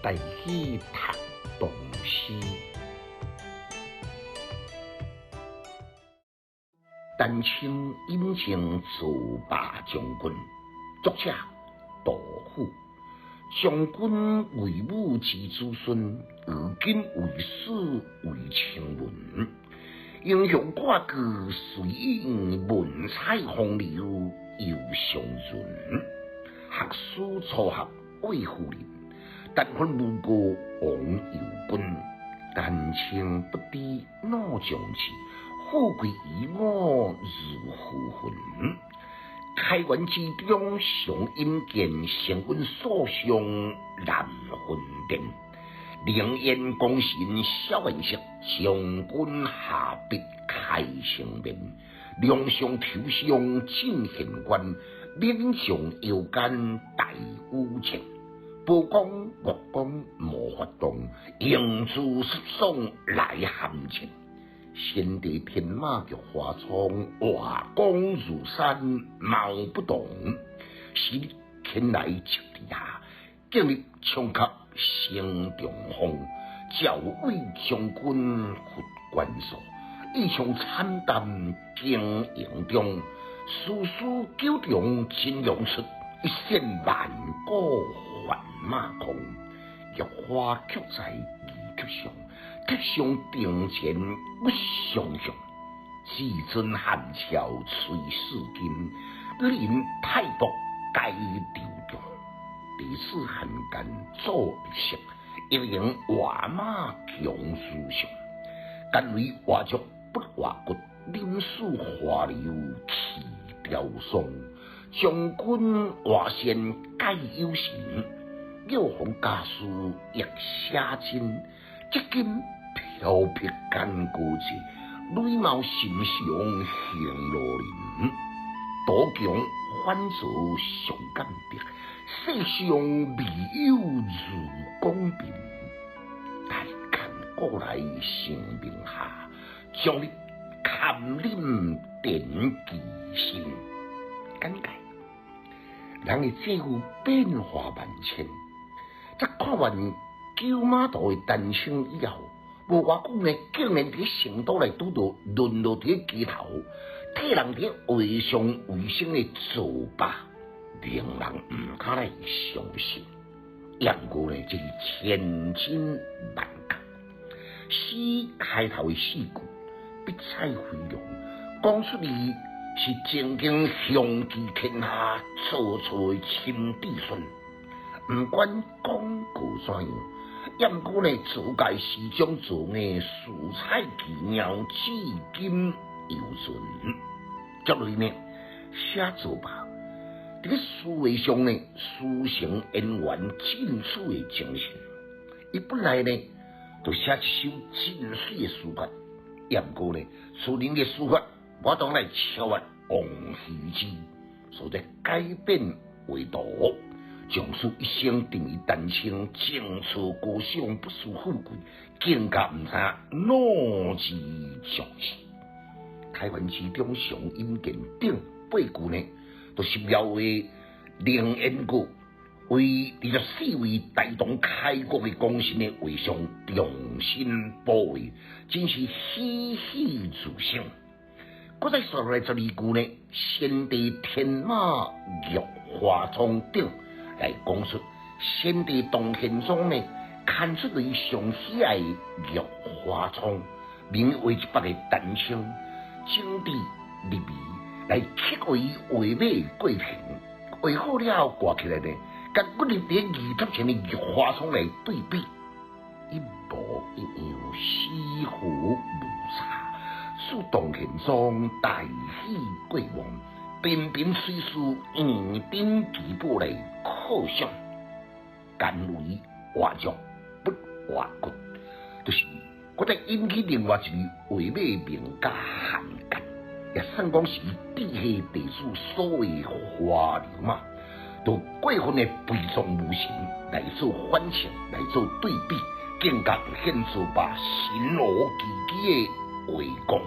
带去读唐诗。丹青饮情自霸将军，作者杜甫。将军为武之子孙，如今为史为青文。英雄挂角随影，文采风流又尚润。学书初学贵夫人，但分无过王右军。丹青不知老将士，富贵于我如负魂。开元之中常阴间，成阮所向难分辨。凌烟光神小颜色，将军下笔开成面。梁上头上进县官，勉强腰间戴武钱。宝光月光无法动，英姿失爽来含情。先帝天马玉花窗，华光如山貌不动。是日天来接地下，今日冲甲升中风。教尉将军护关所，一场惨淡经营中。丝丝九中金龙出，一线万古还马空。玉花曲在二曲上，曲上定前不相向。至尊汉朝垂世金，临太伯该流中。历史汉奸做一色，一领画马强思想。甘为画竹不画骨，临死花流气雕松。将军画线皆有神，六皇家书亦写真。即今飘撇干戈节，雷貌心上行路人。多强反作上感敌，世上未有如公平。大看过来成名下，将你堪饮点其心。简介：人的际遇变化万千，在看完九马道的丹青以后，无偌久呢，竟然伫成都来拄到沦落伫街头，替人伫卫上卫生的作罢，令人唔敢来相信。杨过呢，就是千金万角。诗开头的四句，笔彩飞扬，讲出嚟是曾经雄踞天下、绰绰亲子孙。唔管讲过怎样，杨过呢自介诗中做嘅素彩奇妙，至今犹存。接落呢，写作吧，这个思维上呢，抒成恩怨尽处的精神。伊本来呢，就写一首真水的书法。杨过呢，处人嘅书法，我当来超越王羲之，所以改变为图。将士一生定于丹青，情错高尚，不思富贵，更加唔知哪之将士。开元之中上阴间顶八句呢，都是描绘凌烟国为24位大同开国的功臣的为上重新保卫，真是栩栩如生。搁再说来12句呢，先帝天马玉花窗顶。来讲述先帝唐宪宗呢，看出伊上喜爱玉花窗，名为一北的丹青，精致入微，来刻画伊画马过程。画好了挂起来呢，甲骨立伫二头前的玉花窗来对比，一模一样，栩栩如茶，使唐宪宗大喜过望。频频催事硬顶旗宝来犒赏，甘为画竹不画骨，就是我在引起另外一位画马名家汉奸，也算讲是地下地主所谓花流嘛，都过分的悲壮无情来做反情，来做对比，更加显出把神罗自己的围攻，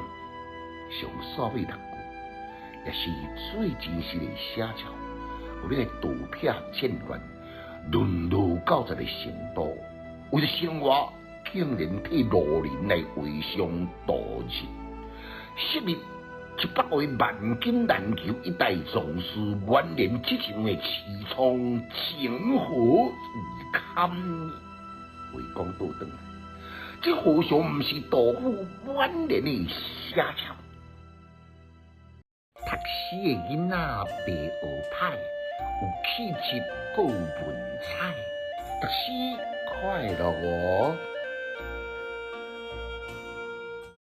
上所谓六句。也是最真实的写照，有你个图片渐乱，沦落到这个程度，为了生活，竟然替路人来为上度日。昔日100位万金难求一代壮士，满脸激情的凄怆，情何以堪？话讲倒转来，这何尝不是杜甫满脸的写照？读书的囡仔白学歹，有气质，够文采，读书快乐哦。